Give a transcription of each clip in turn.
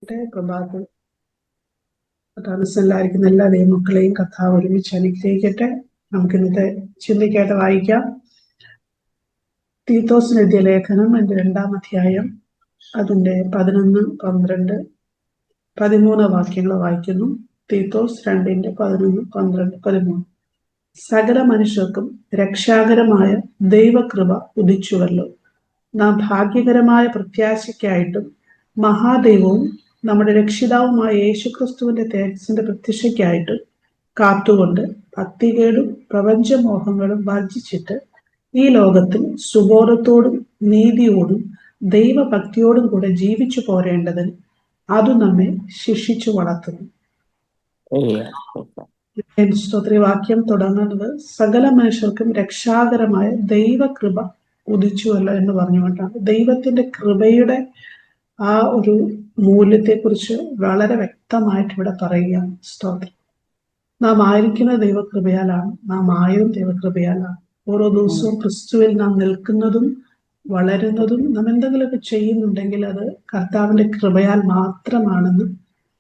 പ്രഭാതത്തിൽ മനസ്സിലായിരിക്കുന്ന എല്ലാ ദൈവമക്കളെയും കർത്താവ് ഒരുമിച്ച് അനുഗ്രഹിക്കട്ടെ. നമുക്കിന്നത്തെ ചിന്തയ്ക്കായിട്ട് വായിക്കാം. തീത്തോസിന് എഴുതിയ ലേഖനം അതിന്റെ 2-ാം അധ്യായം അതിന്റെ 11, 12, 13 വാക്യങ്ങൾ വായിക്കുന്നു. തീത്തോസ് 2-ന്റെ 11, 12, 13. സകല മനുഷ്യർക്കും രക്ഷാകരമായ ദൈവകൃപ ഉദിച്ചുവല്ലോ. നാം ഭാഗ്യകരമായ പ്രത്യാശയ്ക്കായിട്ടും മഹാദൈവവും നമ്മുടെ രക്ഷിതാവുമായ യേശുക്രിസ്തുവിന്റെ തേജസ്സിന്റെ പ്രത്യക്ഷയ്ക്കായിട്ട് കാത്തുകൊണ്ട് ഭക്തികേടും പ്രപഞ്ചമോഹങ്ങളും വർജിച്ചിട്ട് ഈ ലോകത്തിൽ സുബോധത്തോടും നീതിയോടും ദൈവഭക്തിയോടും കൂടെ ജീവിച്ചു പോരേണ്ടതിന് അത് നമ്മെ ശിക്ഷിച്ചു വളർത്തുന്നു. വാക്യം തുടങ്ങുന്നത് സകല മനുഷ്യർക്കും രക്ഷാകരമായ ദൈവകൃപ ഉദിച്ചുവല്ലോ എന്ന് പറഞ്ഞുകൊണ്ടാണ്. ദൈവത്തിന്റെ കൃപയുടെ ആ ഒരു മൂല്യത്തെക്കുറിച്ച് വളരെ വ്യക്തമായിട്ട് ഇവിടെ പറയുകയാണ്. സ്തോത്രം. നാം ആയിരിക്കുന്ന ദൈവകൃപയാലാണ്, നാം ആയതും ദൈവകൃപയാലാണ്. ഓരോ ദിവസവും ക്രിസ്തുവിൽ നാം നിൽക്കുന്നതും വളരുന്നതും നാം എന്തെങ്കിലുമൊക്കെ ചെയ്യുന്നുണ്ടെങ്കിൽ അത് കർത്താവിന്റെ കൃപയാൽ മാത്രമാണെന്ന്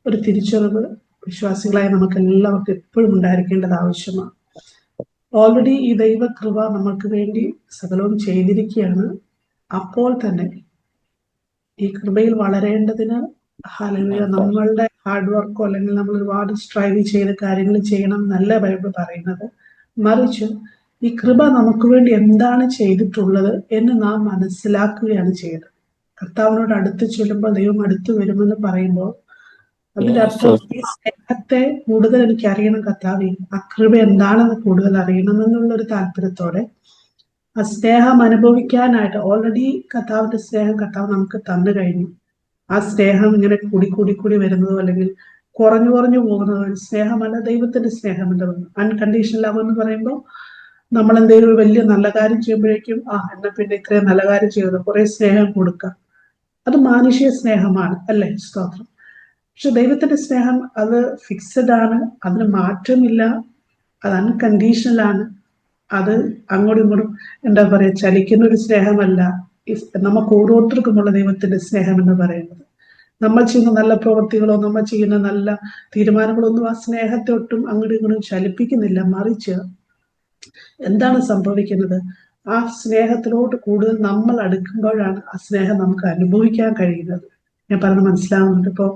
ഒരു തിരിച്ചറിവ് വിശ്വാസികളായ നമുക്ക് എല്ലാവർക്കും എപ്പോഴും ഉണ്ടായിരിക്കേണ്ടത് ആവശ്യമാണ്. ഓൾറെഡി ഈ ദൈവകൃപ നമുക്ക് വേണ്ടി സകലവും ചെയ്തിരിക്കുകയാണ്. അപ്പോൾ തന്നെ ഈ കൃപയിൽ വളരേണ്ടതിന് ഹല്ലേലൂയ നമ്മളുടെ ഹാർഡ് വർക്കോ അല്ലെങ്കിൽ നമ്മൾ ഒരുപാട് സ്ട്രൈവ് ചെയ്ത് കാര്യങ്ങൾ ചെയ്യണം എന്നല്ല ബൈബിൾ പറയുന്നത്. മറിച്ച് ഈ കൃപ നമുക്ക് വേണ്ടി എന്താണ് ചെയ്തിട്ടുള്ളത് എന്ന് നാം മനസ്സിലാക്കുകയാണ് ചെയ്യുന്നത്. കർത്താവിനോട് അടുത്ത് ചെല്ലുമ്പോൾ ദൈവം അടുത്ത് വരുമെന്ന് പറയുമ്പോൾ അതിന്റെ അർത്ഥം ഈ സ്നേഹത്തെ കൂടുതൽ എനിക്ക് അറിയണം കർത്താവേ, ആ കൃപ എന്താണെന്ന് കൂടുതൽ അറിയണം എന്നുള്ളൊരു താല്പര്യത്തോടെ ആ സ്നേഹം അനുഭവിക്കാനായിട്ട് ഓൾറെഡി കർത്താവിന്റെ സ്നേഹം കർത്താവ് നമുക്ക് തന്നു കഴിഞ്ഞു. ആ സ്നേഹം ഇങ്ങനെ കൂടി വരുന്നതോ അല്ലെങ്കിൽ കുറഞ്ഞു പോകുന്നതോ സ്നേഹമല്ല, ദൈവത്തിന്റെ സ്നേഹം എന്ന് പറഞ്ഞു. അൺകണ്ടീഷണൽ ലവ് എന്ന് പറയുമ്പോൾ നമ്മൾ എന്തെങ്കിലും ഒരു വലിയ നല്ല കാര്യം ചെയ്യുമ്പോഴേക്കും എന്നാ പിന്നെ ഇത്രയും നല്ല കാര്യം ചെയ്യുന്നത് കുറെ സ്നേഹം കൊടുക്കാം. അത് മാനുഷിക സ്നേഹമാണ് അല്ലേ? സ്തോത്രം. പക്ഷെ ദൈവത്തിന്റെ സ്നേഹം അത് ഫിക്സഡ് ആണ്, അതിന് മാറ്റമില്ല, അത് അൺകണ്ടീഷണൽ ആണ്. അത് അങ്ങോട്ടും ഇങ്ങോട്ടും എന്താ പറയാ ചലിക്കുന്ന ഒരു സ്നേഹമല്ല. നമുക്ക് ഓരോരുത്തർക്കുമുള്ള ദൈവത്തിന്റെ സ്നേഹം എന്ന് പറയുന്നത് നമ്മൾ ചെയ്യുന്ന നല്ല പ്രവൃത്തികളോ നമ്മൾ ചെയ്യുന്ന നല്ല തീരുമാനങ്ങളോ ഒന്നും ആ സ്നേഹത്തെ ഒട്ടും അങ്ങോട്ടും ഇങ്ങോട്ടും ചലിപ്പിക്കുന്നില്ല. മറിച്ച് എന്താണ് സംഭവിക്കുന്നത്? ആ സ്നേഹത്തിലോട്ട് കൂടുതൽ നമ്മൾ അടുക്കുമ്പോഴാണ് ആ സ്നേഹം നമുക്ക് അനുഭവിക്കാൻ കഴിയുന്നത്. ഞാൻ പറഞ്ഞ് മനസ്സിലാവുന്നുണ്ട്. ഇപ്പോൾ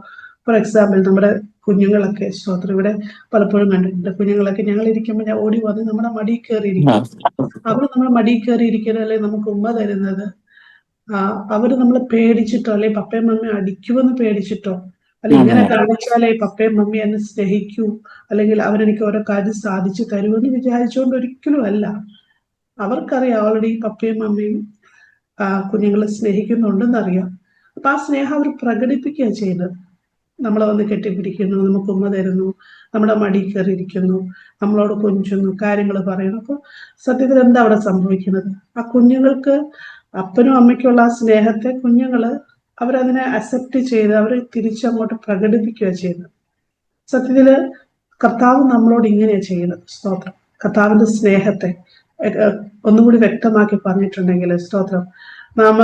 ഫോർ എക്സാമ്പിൾ നമ്മുടെ കുഞ്ഞുങ്ങളൊക്കെ സ്തോത്രം ഇവിടെ പലപ്പോഴും കണ്ടിട്ടുണ്ട്. കുഞ്ഞുങ്ങളൊക്കെ ഞങ്ങൾ ഇരിക്കുമ്പോൾ ഞാൻ ഓടി വന്ന് നമ്മുടെ മടിയിൽ കയറിയിരിക്കും. അവർ നമ്മുടെ മടിയിൽ കയറിയിരിക്കുന്നത് അല്ലെങ്കിൽ നമുക്ക് ഉമ്മ തരുന്നത് അവര് നമ്മളെ പേടിച്ചിട്ടോ അല്ലെങ്കിൽ പപ്പയും മമ്മിയും അടിക്കുമെന്ന് പേടിച്ചിട്ടോ അല്ലെ ഇങ്ങനെ കാണിച്ചാലേ പപ്പയും മമ്മി എന്നെ സ്നേഹിക്കൂ അല്ലെങ്കിൽ അവരെനിക്ക് ഓരോ കാര്യം സാധിച്ചു തരുമെന്ന് വിചാരിച്ചുകൊണ്ട് ഒരിക്കലും അല്ല. അവർക്കറിയാം ഓൾറെഡി പപ്പയും മമ്മിയും കുഞ്ഞുങ്ങളെ സ്നേഹിക്കുന്നുണ്ടെന്നറിയാം. അപ്പൊ ആ സ്നേഹം അവർ പ്രകടിപ്പിക്കുക ചെയ്യുന്നത്. നമ്മളെ വന്ന് കെട്ടിപ്പിടിക്കുന്നു, നമുക്ക് ഉമ്മ തരുന്നു, നമ്മുടെ മടി കയറിയിരിക്കുന്നു, നമ്മളോട് കൊഞ്ചുന്നു, കാര്യങ്ങൾ പറയുന്നു. അപ്പൊ സത്യത്തിൽ എന്താ അവിടെ സംഭവിക്കുന്നത്? ആ കുഞ്ഞുങ്ങൾക്ക് അപ്പനും അമ്മയ്ക്കുള്ള ആ സ്നേഹത്തെ കുഞ്ഞുങ്ങള് അവരതിനെ അക്സെപ്റ്റ് ചെയ്ത് അവർ തിരിച്ചങ്ങോട്ട് പ്രകടിപ്പിക്കുക ചെയ്യുന്നത്. സത്യത്തില് കർത്താവ് നമ്മളോട് ഇങ്ങനെയാ ചെയ്യുന്നത്. സ്തോത്രം. കർത്താവിന്റെ സ്നേഹത്തെ ഒന്നുകൂടി വ്യക്തമാക്കി പറഞ്ഞിട്ടുണ്ടെങ്കിൽ സ്തോത്രം, നാം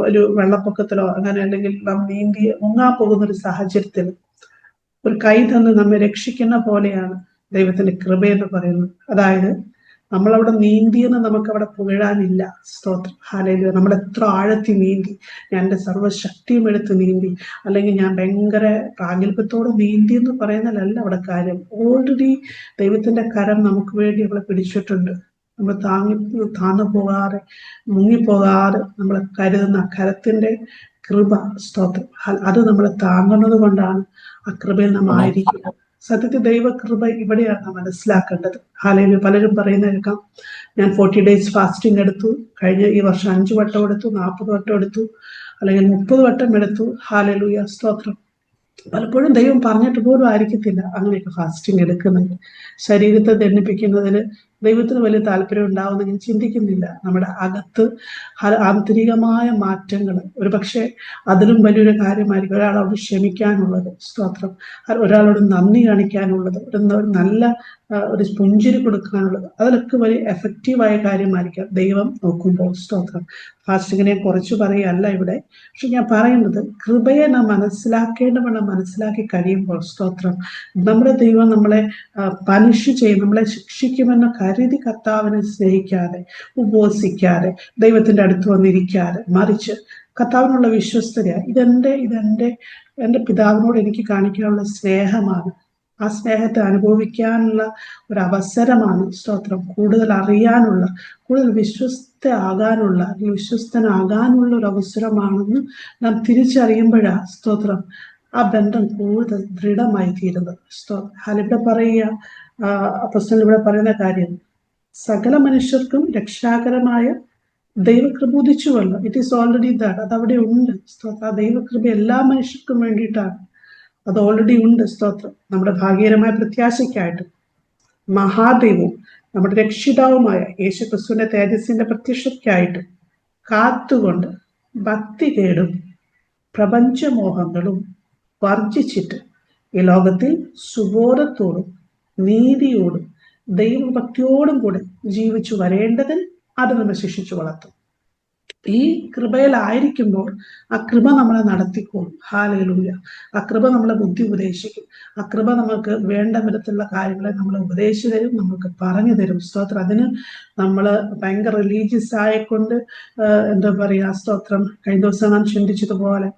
ഒരു വെള്ളപ്പൊക്കത്തിലോ അങ്ങനെ അല്ലെങ്കിൽ നാം നീന്തി മുങ്ങാൻ പോകുന്ന ഒരു സാഹചര്യത്തിൽ ഒരു കൈ തന്ന് നമ്മെ രക്ഷിക്കുന്ന പോലെയാണ് ദൈവത്തിന്റെ കൃപയെന്ന് പറയുന്നത്. അതായത് നമ്മളവിടെ നീന്തിയെന്ന് നമുക്ക് അവിടെ പുകഴാനില്ല. സ്തോത്രം. ഹല്ലേലൂയ. നമ്മൾ എത്ര ആഴത്തിൽ നീന്തി, ഞാൻ എൻ്റെ സർവ്വശക്തിയും എടുത്ത് നീന്തി, അല്ലെങ്കിൽ ഞാൻ ഭയങ്കര പ്രാഗൽഭ്യത്തോടെ നീന്തി എന്ന് പറയുന്നതല്ല അവിടെ കാര്യം. ഓൾറെഡി ദൈവത്തിന്റെ കരം നമുക്ക് വേണ്ടി അവിടെ പിടിച്ചിട്ടുണ്ട്. നമ്മൾ താന്നു പോകാതെ മുങ്ങിപ്പോകാതെ നമ്മളെ കരുതുന്ന കരത്തിന്റെ കൃപ. സ്തോത്രം. അത് നമ്മളെ താങ്ങുന്നത് കൊണ്ടാണ് ആ കൃപയിൽ നാം ആയിരിക്കുന്നത്. സത്യത്തിൽ ദൈവകൃപ ഇവിടെയാണ് മനസ്സിലാക്കേണ്ടത്. ഹല്ലേലൂയ. പലരും പറയുന്ന കേൾക്കാം, ഞാൻ 40 days ഫാസ്റ്റിംഗ് എടുത്തു, കഴിഞ്ഞ ഈ വർഷം 5 വട്ടം എടുത്തു, 40 വട്ടം എടുത്തു, അല്ലെങ്കിൽ 30 വട്ടം എടുത്തു. ഹല്ലേലൂയ. സ്തോത്രം. പലപ്പോഴും ദൈവം പറഞ്ഞിട്ട് പോലും ആയിരിക്കത്തില്ല അങ്ങനെയൊക്കെ ഫാസ്റ്റിംഗ് എടുക്കുന്നത്. ശരീരത്തെ ദണ്ഡിപ്പിക്കുന്നതിന് ദൈവത്തിന് വലിയ താല്പര്യം ഉണ്ടാവുമെന്ന് ഞാൻ ചിന്തിക്കുന്നില്ല. നമ്മുടെ അകത്ത് ആന്തരികമായ മാറ്റങ്ങൾ ഒരുപക്ഷെ അതിലും വലിയൊരു കാര്യമായിരിക്കും. ഒരാളോട് ക്ഷമിക്കാനുള്ളത്, സ്തോത്രം, ഒരാളോട് നന്ദി കാണിക്കാനുള്ളത്, ഒരു നല്ല ഒരു പുഞ്ചിരി കൊടുക്കാനുള്ളത്, അതിലൊക്കെ വലിയ എഫക്റ്റീവായ കാര്യമായിരിക്കാം ദൈവം നോക്കുമ്പോൾ. സ്തോത്രം. ഫാസ്റ്റിങ്ങിനെ കുറച്ച് പറയുകയല്ല ഇവിടെ, പക്ഷെ ഞാൻ പറയുന്നത് കൃപയെ നാം മനസ്സിലാക്കേണ്ടവണ്ണം മനസ്സിലാക്കി കഴിയുമ്പോൾ, സ്തോത്രം, നമ്മുടെ ദൈവം നമ്മളെ പനിഷ് ചെയ്യും, നമ്മളെ ശിക്ഷിക്കുമെന്ന് കരുതി കർത്താവിനെ സ്നേഹിക്കാതെ, ഉപവസിക്കാതെ, ദൈവത്തിന്റെ അടുത്ത് വന്നിരിക്കാതെ, മറിച്ച് കർത്താവിനുള്ള വിശ്വസ്തത, എൻ്റെ പിതാവിനോട് എനിക്ക് കാണിക്കാനുള്ള സ്നേഹമാണ്, ആ സ്നേഹത്തെ അനുഭവിക്കാനുള്ള ഒരു അവസരമാണ്. സ്തോത്രം. കൂടുതൽ അറിയാനുള്ള, കൂടുതൽ വിശ്വസ്തനാകാനുള്ള ഒരു അവസരമാണെന്ന് നാം തിരിച്ചറിയുമ്പോഴാണ്, സ്തോത്രം, ആ ബന്ധം കൂടുതൽ ദൃഢമായി തീരുന്നത്. ഇവിടെ പറയുക, അപ്പോസ്തലൻ ഇവിടെ പറയുന്ന കാര്യം, സകല മനുഷ്യർക്കും രക്ഷാകരമായ ദൈവകൃപ ഉദിച്ചുവല്ലോ. It is already that. അത് അവിടെ ഉണ്ട്. സ്തോത്രം. ആ ദൈവകൃപ എല്ലാ മനുഷ്യർക്കും വേണ്ടിയിട്ടാണ്. അത് ഓൾറെഡി ഉണ്ട്. സ്തോത്രം. നമ്മുടെ ഭാഗ്യകരമായ പ്രത്യാശയ്ക്കായിട്ടും മഹാദൈവവും നമ്മുടെ രക്ഷിതാവുമായ യേശു ക്രിസ്തുവിന്റെ തേജസ്സിന്റെ പ്രത്യക്ഷയ്ക്കായിട്ടും കാത്തുകൊണ്ട് ഭക്തികേടും പ്രപഞ്ചമോഹങ്ങളും വർജിച്ചിട്ട് ഈ ലോകത്തിൽ സുബോധത്തോടും നീതിയോടും ദൈവഭക്തിയോടും കൂടെ ജീവിച്ചു വരേണ്ടതിൽ അത് നമ്മെ ശിക്ഷിച്ചു വളർത്തും. ഈ കൃപയിലായിരിക്കുമ്പോൾ ആ കൃപ നമ്മളെ നടത്തിക്കോളും. ഹല്ലേലൂയ. ആ കൃപ നമ്മളെ ബുദ്ധി ഉപദേശിക്കും. ആ കൃപ നമുക്ക് വേണ്ട വിധത്തിലുള്ള കാര്യങ്ങളെ നമ്മളെ ഉപദേശിച്ചു തരും, നമുക്ക് പറഞ്ഞു തരും. സ്തോത്രം. അതിന് നമ്മൾ ഭയങ്കര റിലീജിയസ് ആയിക്കൊണ്ട് എന്താ പറയുക, സ്തോത്രം, കഴിഞ്ഞ ദിവസം നാം ചിന്തിച്ചതുപോലെ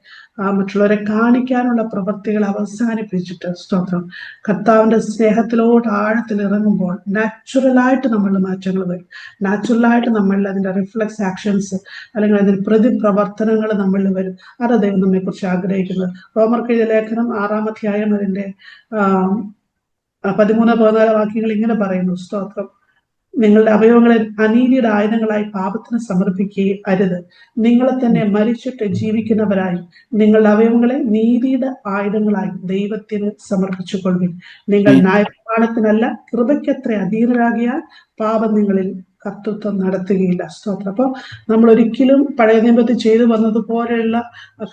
മറ്റുള്ളവരെ കാണിക്കാനുള്ള പ്രവൃത്തികൾ അവസാനിപ്പിച്ചിട്ട്, സ്തോത്രം, കർത്താവിന്റെ സ്നേഹത്തിലോട്ട് ആഴത്തിൽ ഇറങ്ങുമ്പോൾ നാച്ചുറലായിട്ട് നമ്മളുടെ മാറ്റങ്ങൾ വരും. നാച്ചുറലായിട്ട് നമ്മളിൽ അതിന്റെ റിഫ്ലക്സ് ആക്ഷൻസ് അല്ലെങ്കിൽ അതിന് പ്രതിപ്രവർത്തനങ്ങൾ നമ്മളിൽ വരും. അതാ ദൈവം നമ്മെ കുറിച്ച് ആഗ്രഹിക്കുന്നത്. റോമർക്ക് എഴുതിയ ലേഖനം 6-ാം അധ്യായം അതിന്റെ 13-14 വാക്യങ്ങൾ ഇങ്ങനെ പറയുന്നു. സ്തോത്രം. നിങ്ങളുടെ അവയവങ്ങളെ അനീതിയുടെ ആയുധങ്ങളായി പാപത്തിന് സമർപ്പിക്കുകയും അരുത്. നിങ്ങളെ തന്നെ മരിച്ചിട്ട് ജീവിക്കുന്നവരായി നിങ്ങളുടെ അവയവങ്ങളെ നീതിയുടെ ആയുധങ്ങളായി ദൈവത്തിന് സമർപ്പിച്ചുകൊള്ളുവിൻ. നിങ്ങൾ ന്യായപ്രമാണത്തിനല്ല കൃപയ്ക്കത്ര അധീനരാകിയാൽ പാപം നിങ്ങളിൽ കർത്തൃത്വം നടത്തുകയില്ല. സ്തോത്രം. അപ്പൊ നമ്മൾ ഒരിക്കലും പഴയ നിയമത്തിൽ ചെയ്തു വന്നതുപോലെയുള്ള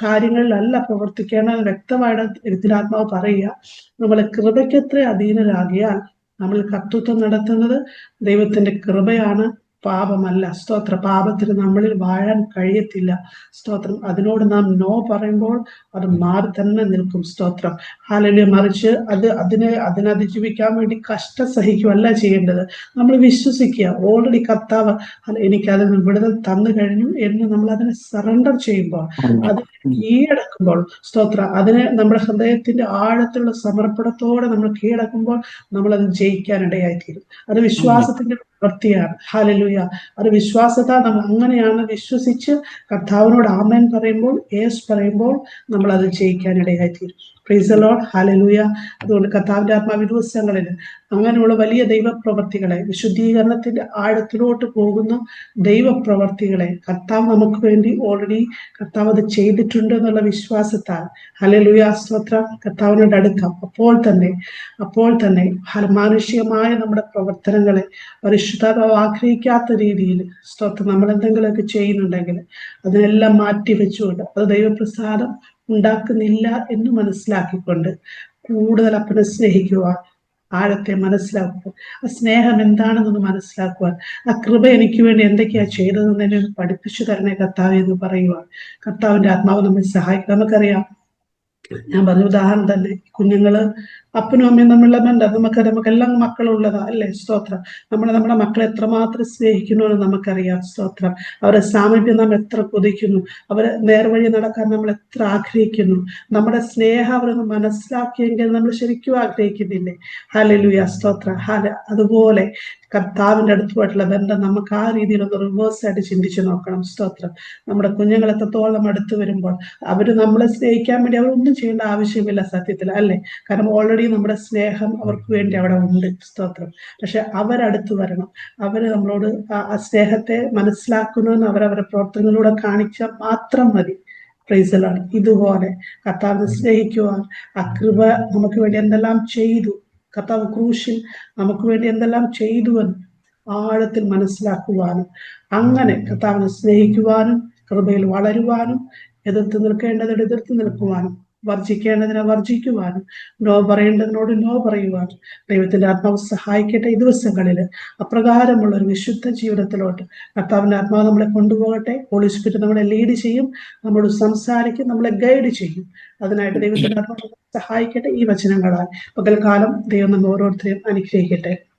കാര്യങ്ങളിലല്ല പ്രവർത്തിക്കേണ്ടത്. വ്യക്തമായിട്ട് എഴുത്തിനാത്മാവ് പറയുക, നമ്മളെ കൃപയ്ക്കത്ര അധീനരാകിയാൽ നമ്മൾ കർത്തൃത്വം നടത്തുന്നത് ദൈവത്തിന്റെ കൃപയാണ്, പാപമല്ല. സ്തോത്ര. പാപത്തിന് നമ്മളിൽ വാഴാൻ കഴിയത്തില്ല. സ്തോത്രം. അതിനോട് നാം നോ പറയുമ്പോൾ അത് മാറി തന്നെ നിൽക്കും. സ്തോത്രം. ഹല്ലേലൂയ. മറിച്ച് അതിനതിജീവിക്കാൻ വേണ്ടി കഷ്ടം സഹിക്കുകയല്ല ചെയ്യേണ്ടത്. നമ്മൾ വിശ്വസിക്കുക, ഓൾറെഡി കർത്താവ് എനിക്കതിൽ നിന്ന് വിടുതൽ തന്നു കഴിഞ്ഞു എന്ന് നമ്മൾ അതിനെ സറണ്ടർ ചെയ്യുമ്പോൾ, അത് കീഴടക്കുമ്പോൾ, സ്തോത്ര, അതിനെ നമ്മുടെ ഹൃദയത്തിന്റെ ആഴത്തിലുള്ള സമർപ്പണത്തോടെ നമ്മൾ കീഴടക്കുമ്പോൾ നമ്മൾ അത് ജയിക്കാനിടയായിത്തീരും. അത് വിശ്വാസത്തിന്റെ പ്രവൃത്തിയാണ്. ഹല്ലേലൂയ. അത് വിശ്വാസത്താൽ നമ്മൾ അങ്ങനെയാണ് വിശ്വസിച്ച് കർത്താവിനോട് ആമേൻ പറയുമ്പോൾ, യേസ് പറയുമ്പോൾ നമ്മൾ അത് ജയിക്കാനിടയായിത്തീരും. Praise the lord. ഹല്ലേലൂയ. അതുകൊണ്ട് കർത്താവിന്റെ ആത്മാവ് ദിവസങ്ങളിൽ അങ്ങനെയുള്ള വലിയ ദൈവപ്രവർത്തികളെ, വിശുദ്ധീകരണത്തിന്റെ ആഴത്തിലോട്ട് പോകുന്ന ദൈവപ്രവർത്തികളെ കർത്താവ് നമുക്ക് വേണ്ടി ഓൾറെഡി കർത്താവ് അത് ചെയ്തിട്ടുണ്ട് എന്നുള്ള വിശ്വാസത്താൽ, ഹല്ലേലൂയ, സ്തോത്രം, കർത്താവിനോട് അടുക്കാം. അപ്പോൾ തന്നെ മാനുഷികമായ നമ്മുടെ പ്രവർത്തനങ്ങളെ പരിശുദ്ധാത്മാവ് ആഗ്രഹിക്കാത്ത രീതിയിൽ, സ്തോത്രം, നമ്മൾ എന്തെങ്കിലുമൊക്കെ ചെയ്യുന്നുണ്ടെങ്കിൽ അതിനെല്ലാം മാറ്റി വെച്ചുകൊണ്ട് അത് ദൈവപ്രസാദം ഉണ്ടാക്കുന്നില്ല എന്ന് മനസ്സിലാക്കിക്കൊണ്ട് കൂടുതൽ അപ്പനെ സ്നേഹിക്കുവാൻ, ആഴത്തെ മനസ്സിലാക്കുവാൻ, ആ സ്നേഹം എന്താണെന്നൊന്ന് മനസ്സിലാക്കുവാൻ, ആ കൃപ എനിക്ക് വേണ്ടി എന്തൊക്കെയാ ചെയ്തതെന്ന് എന്നെ പഠിപ്പിച്ചു തരണേ കർത്താവ് എന്ന് പറയുവാൻ കർത്താവിന്റെ ആത്മാവ് നമ്മെ സഹായിക്കും. നമുക്കറിയാം, ഞാൻ പറഞ്ഞ ഉദാഹരണം തന്നെ, കുഞ്ഞുങ്ങള് അപ്പനും അമ്മയും തമ്മിലുള്ള ബന്ധം നമുക്കെല്ലാം മക്കളുള്ളതാ അല്ലേ? സ്തോത്രം. നമ്മുടെ മക്കളെ എത്രമാത്രം സ്നേഹിക്കുന്നു എന്ന് നമുക്കറിയാം. സ്തോത്രം. അവരുടെ സാമീപ്യം നാം എത്ര കൊതിക്കുന്നു, അവരെ നേർവഴി നടക്കാൻ നമ്മൾ എത്ര ആഗ്രഹിക്കുന്നു. നമ്മുടെ സ്നേഹം അവരൊന്ന് മനസ്സിലാക്കിയെങ്കിൽ നമ്മൾ ശരിക്കും ആഗ്രഹിക്കുന്നില്ലേ? ഹല്ലേലൂയ, സ്തോത്രം. അതുപോലെ കർത്താവിന്റെ അടുത്തുമായിട്ടുള്ള ബന്ധം നമുക്ക് ആ രീതിയിലൊന്ന് റിവേഴ്സ് ആയിട്ട് ചിന്തിച്ചു നോക്കണം. സ്തോത്രം. നമ്മുടെ കുഞ്ഞുങ്ങൾ എത്രത്തോളം അടുത്ത് വരുമ്പോൾ അവര് നമ്മളെ സ്നേഹിക്കാൻ വേണ്ടി അവരൊന്നും ചെയ്യേണ്ട ആവശ്യമില്ല സത്യത്തിൽ, അല്ലേ? കാരണം ഓൾറെഡി നമ്മുടെ സ്നേഹം അവർക്ക് വേണ്ടി അവിടെ ഉണ്ട്. സ്തോത്രം. പക്ഷെ അവരടുത്ത് വരണം. അവര് നമ്മളോട് ആ സ്നേഹത്തെ മനസ്സിലാക്കണമെന്ന് അവരവരുടെ പ്രവർത്തനങ്ങളിലൂടെ കാണിച്ചാൽ മാത്രം മതി. Price the Lord. ഇതുപോലെ കർത്താവിനെ സ്നേഹിക്കുവാൻ, ആ കൃപ നമുക്ക് വേണ്ടി എന്തെല്ലാം ചെയ്തു, കർത്താവ് ക്രൂശിൽ നമുക്ക് വേണ്ടി എന്തെല്ലാം ചെയ്തുവെന്ന് ആഴത്തിൽ മനസ്സിലാക്കുവാനും അങ്ങനെ കർത്താവിനെ സ്നേഹിക്കുവാനും കൃപയിൽ വളരുവാനും എതിർത്ത് നിൽക്കേണ്ടതിന് എതിർത്ത് നിൽക്കുവാനും വർജിക്കേണ്ടതിനെ വർജിക്കുവാനും നോ പറയേണ്ടതിനോട് നോ പറയുവാനും ദൈവത്തിന്റെ ആത്മാവ് സഹായിക്കട്ടെ. ഈ ദിവസങ്ങളിൽ അപ്രകാരമുള്ള ഒരു വിശുദ്ധ ജീവിതത്തിലോട്ട് കർത്താവിന്റെ ആത്മാവ് നമ്മളെ കൊണ്ടുപോകട്ടെ. ഹോളി സ്പിരിറ്റ് നമ്മളെ ലീഡ് ചെയ്യും, നമ്മളോട് സംസാരിക്കും, നമ്മളെ ഗൈഡ് ചെയ്യും. അതിനായിട്ട് ദൈവത്തിന്റെ ആത്മാവ് സഹായിക്കട്ടെ. ഈ വചനങ്ങളാൽ പകൽക്കാലം ദൈവം നമ്മൾ ഓരോരുത്തരെയും അനുഗ്രഹിക്കട്ടെ.